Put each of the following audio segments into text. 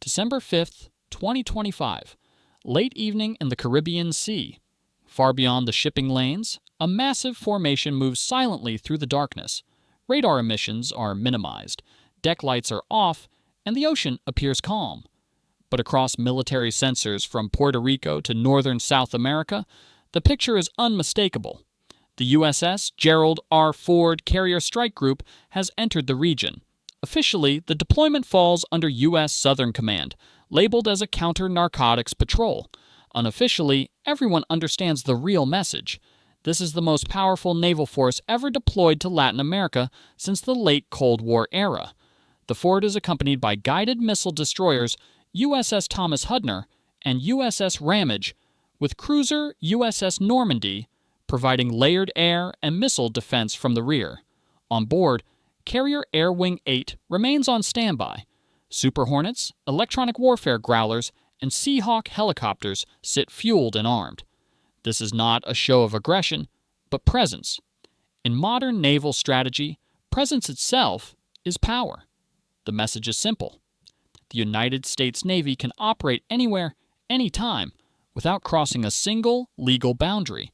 December 5th, 2025. Late evening in the Caribbean Sea. Far beyond the shipping lanes, a massive formation moves silently through the darkness. Radar emissions are minimized, deck lights are off, and the ocean appears calm. But across military sensors from Puerto Rico to northern South America, the picture is unmistakable. The USS Gerald R. Carrier Strike Group has entered the region. Officially, the deployment falls under U.S. Southern Command, labeled as a counter-narcotics patrol. Unofficially, everyone understands the real message. This is the most powerful naval force ever deployed to Latin America since the late Cold War era. The Ford is accompanied by guided missile destroyers USS Thomas Hudner and USS Ramage, with cruiser USS Normandy providing layered air and missile defense from the rear. On board, Carrier Air Wing 8 remains on standby. Super Hornets, electronic warfare growlers, and Seahawk helicopters sit fueled and armed. This is not a show of aggression, but presence. In modern naval strategy, presence itself is power. The message is simple. The United States Navy can operate anywhere, anytime, without crossing a single legal boundary.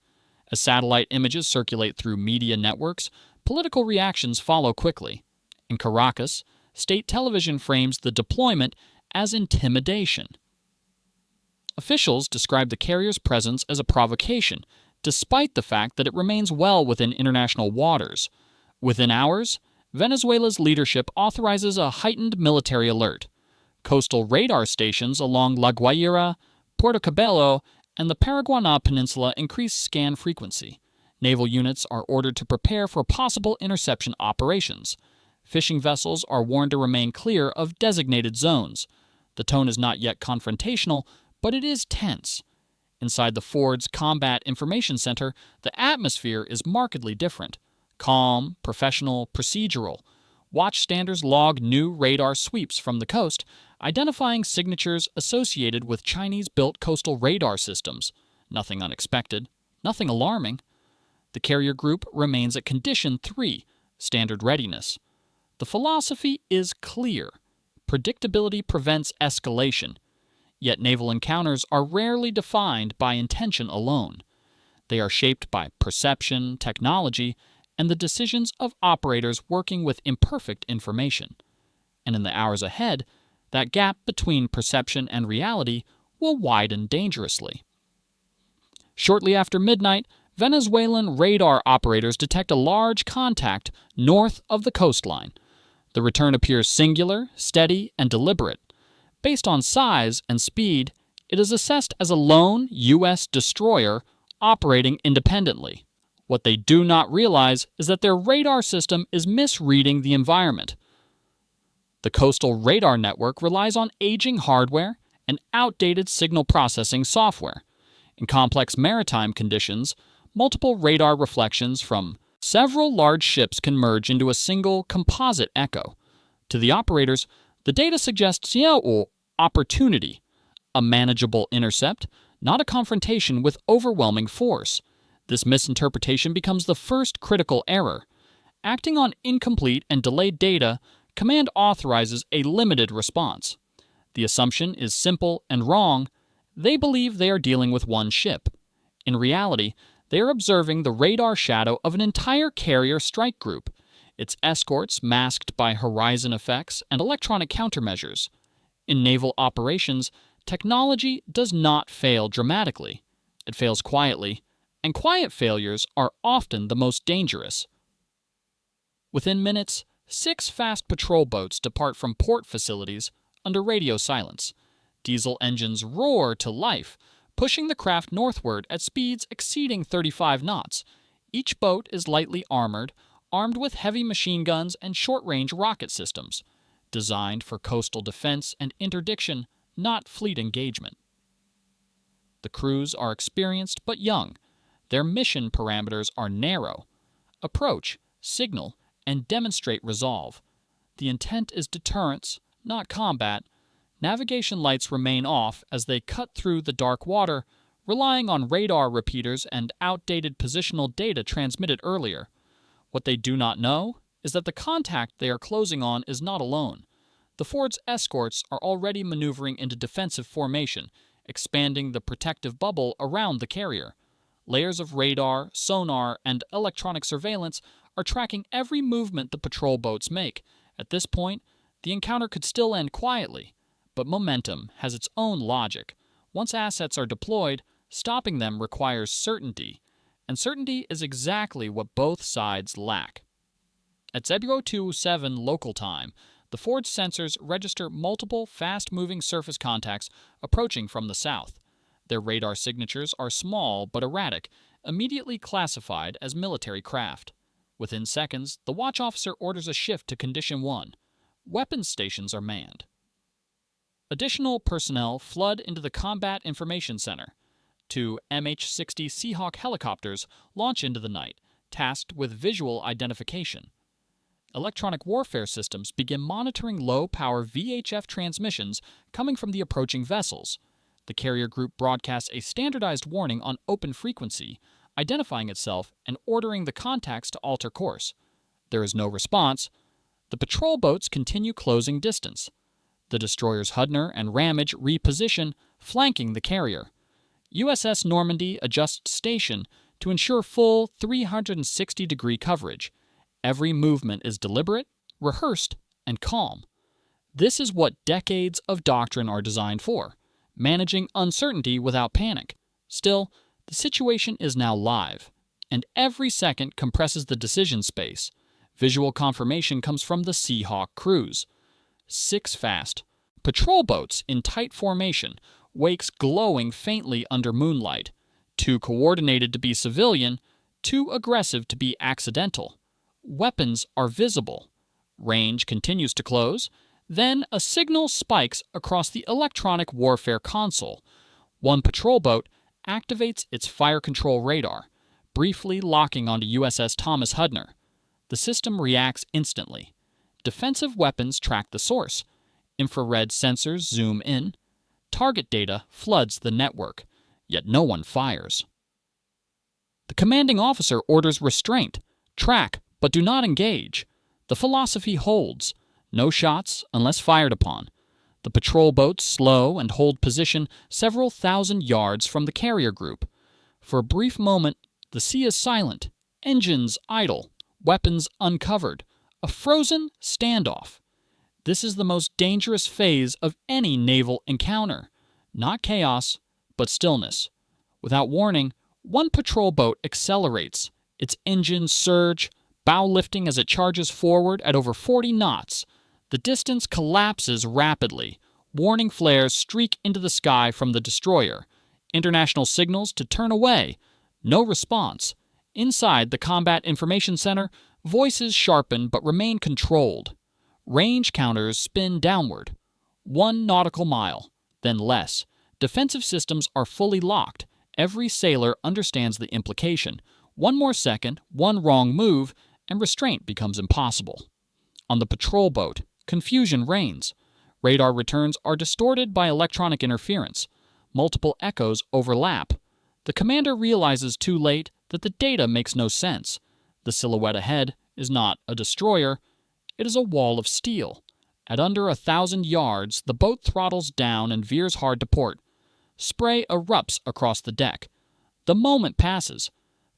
As satellite images circulate through media networks, political reactions follow quickly. In Caracas, state television frames the deployment as intimidation. Officials describe the carrier's presence as a provocation, despite the fact that it remains well within international waters. Within hours, Venezuela's leadership authorizes a heightened military alert. Coastal radar stations along La Guaira, Puerto Cabello, and the Paraguaná Peninsula increase scan frequency. Naval units are ordered to prepare for possible interception operations. Fishing vessels are warned to remain clear of designated zones. The tone is not yet confrontational, but it is tense. Inside the Ford's Combat Information Center, the atmosphere is markedly different. Calm, professional, procedural. Watchstanders log new radar sweeps from the coast, identifying signatures associated with Chinese-built coastal radar systems. Nothing unexpected, nothing alarming. The carrier group remains at Condition 3, standard readiness. The philosophy is clear. Predictability prevents escalation. Yet naval encounters are rarely defined by intention alone. They are shaped by perception, technology, and the decisions of operators working with imperfect information. And in the hours ahead, that gap between perception and reality will widen dangerously. Shortly after midnight, Venezuelan radar operators detect a large contact north of the coastline. The return appears singular, steady, and deliberate. Based on size and speed, it is assessed as a lone U.S. destroyer operating independently. What they do not realize is that their radar system is misreading the environment. The coastal radar network relies on aging hardware and outdated signal processing software. In complex maritime conditions, multiple radar reflections from several large ships can merge into a single composite echo. To the operators, the data suggests opportunity, a manageable intercept, not a confrontation with overwhelming force. This misinterpretation becomes the first critical error. Acting on incomplete and delayed data, command authorizes a limited response. The assumption is simple and wrong. They believe they are dealing with one ship. In reality, they are observing the radar shadow of an entire carrier strike group, its escorts masked by horizon effects and electronic countermeasures. In naval operations, technology does not fail dramatically. It fails quietly, and quiet failures are often the most dangerous. Within minutes, 6 fast patrol boats depart from port facilities under radio silence. Diesel engines roar to life, pushing the craft northward at speeds exceeding 35 knots. Each boat is lightly armored, armed with heavy machine guns and short-range rocket systems, designed for coastal defense and interdiction, not fleet engagement. The crews are experienced but young. Their mission parameters are narrow. Approach, signal, and demonstrate resolve. The intent is deterrence, not combat. Navigation lights remain off as they cut through the dark water, relying on radar repeaters and outdated positional data transmitted earlier. What they do not know is that the contact they are closing on is not alone. the Ford's escorts are already maneuvering into defensive formation, expanding the protective bubble around the carrier. Layers of radar, sonar, and electronic surveillance are tracking every movement the patrol boats make. At this point, the encounter could still end quietly, but momentum has its own logic. Once assets are deployed, stopping them requires certainty, and certainty is exactly what both sides lack. At 0207 local time, the Ford's sensors register multiple fast-moving surface contacts approaching from the south. Their radar signatures are small but erratic, immediately classified as military craft. Within seconds, the watch officer orders a shift to Condition 1. Weapons stations are manned. Additional personnel flood into the Combat Information Center. 2 MH-60 Seahawk helicopters launch into the night, tasked with visual identification. Electronic warfare systems begin monitoring low-power VHF transmissions coming from the approaching vessels. The carrier group broadcasts a standardized warning on open frequency, identifying itself and ordering the contacts to alter course. There is no response. The patrol boats continue closing distance. The destroyers Hudner and Ramage reposition, flanking the carrier. USS Normandy adjusts station to ensure full 360-degree coverage. Every movement is deliberate, rehearsed, and calm. This is what decades of doctrine are designed for, managing uncertainty without panic. Still, the situation is now live, and every second compresses the decision space. Visual confirmation comes from the Seahawk crews. 6 fast patrol boats in tight formation, wakes glowing faintly under moonlight. 2 coordinated to be civilian, 2 aggressive to be accidental. Weapons are visible. Range continues to close. Then a signal spikes across the electronic warfare console. 1 patrol boat activates its fire control radar, briefly locking onto USS Thomas Hudner. The system reacts instantly. Defensive weapons track the source. Infrared sensors zoom in. Target data floods the network, yet no one fires. The commanding officer orders restraint. Track, but do not engage. The philosophy holds. No shots unless fired upon. The patrol boats slow and hold position several thousand yards from the carrier group. For a brief moment, the sea is silent, engines idle, weapons uncovered. A frozen standoff. This is the most dangerous phase of any naval encounter. Not chaos, but stillness. Without warning, 1 patrol boat accelerates. Its engines surge, bow lifting as it charges forward at over 40 knots. The distance collapses rapidly. Warning flares streak into the sky from the destroyer. International signals to turn away. No response. Inside the Combat Information Center, voices sharpen but remain controlled. Range counters spin downward. 1 nautical mile, then less. Defensive systems are fully locked. Every sailor understands the implication. 1 more second, 1 wrong move, and restraint becomes impossible. On the patrol boat, confusion reigns. Radar returns are distorted by electronic interference. Multiple echoes overlap. The commander realizes too late that the data makes no sense. The silhouette ahead is not a destroyer, it is a wall of steel. At under 1,000 yards, the boat throttles down and veers hard to port. Spray erupts across the deck. The moment passes.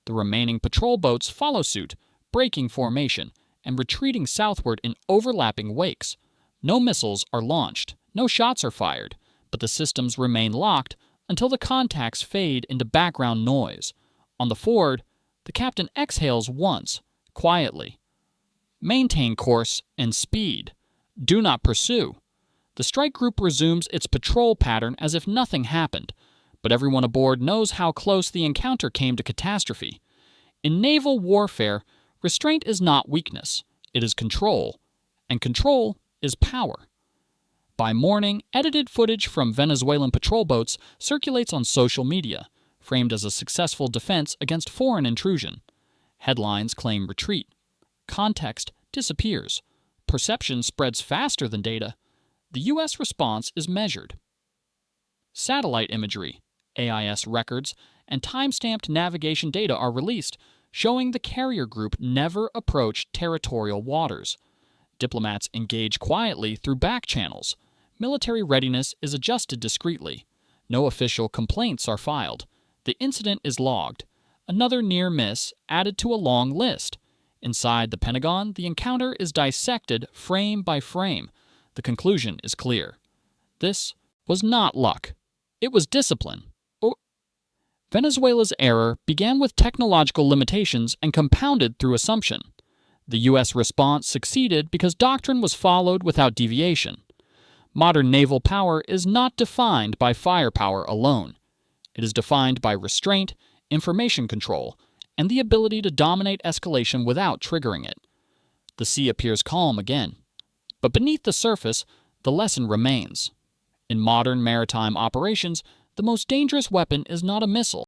The remaining patrol boats follow suit, breaking formation, and retreating southward in overlapping wakes. No missiles are launched, no shots are fired, but the systems remain locked until the contacts fade into background noise. On the Ford, the captain exhales once, quietly. Maintain course and speed. Do not pursue. The strike group resumes its patrol pattern as if nothing happened, but everyone aboard knows how close the encounter came to catastrophe. In naval warfare, restraint is not weakness, it is control, and control is power. By morning, edited footage from Venezuelan patrol boats circulates on social media, framed as a successful defense against foreign intrusion. Headlines claim retreat. Context disappears. Perception spreads faster than data. The U.S. response is measured. Satellite imagery, AIS records, and time-stamped navigation data are released, showing the carrier group never approached territorial waters. Diplomats engage quietly through back channels. Military readiness is adjusted discreetly. No official complaints are filed. The incident is logged. Another near miss added to a long list. Inside the Pentagon, the encounter is dissected frame by frame. The conclusion is clear. This was not luck. It was discipline. Venezuela's error began with technological limitations and compounded through assumption. The U.S. response succeeded because doctrine was followed without deviation. Modern naval power is not defined by firepower alone. It is defined by restraint, information control, and the ability to dominate escalation without triggering it. The sea appears calm again. But beneath the surface, the lesson remains. In modern maritime operations, the most dangerous weapon is not a missile.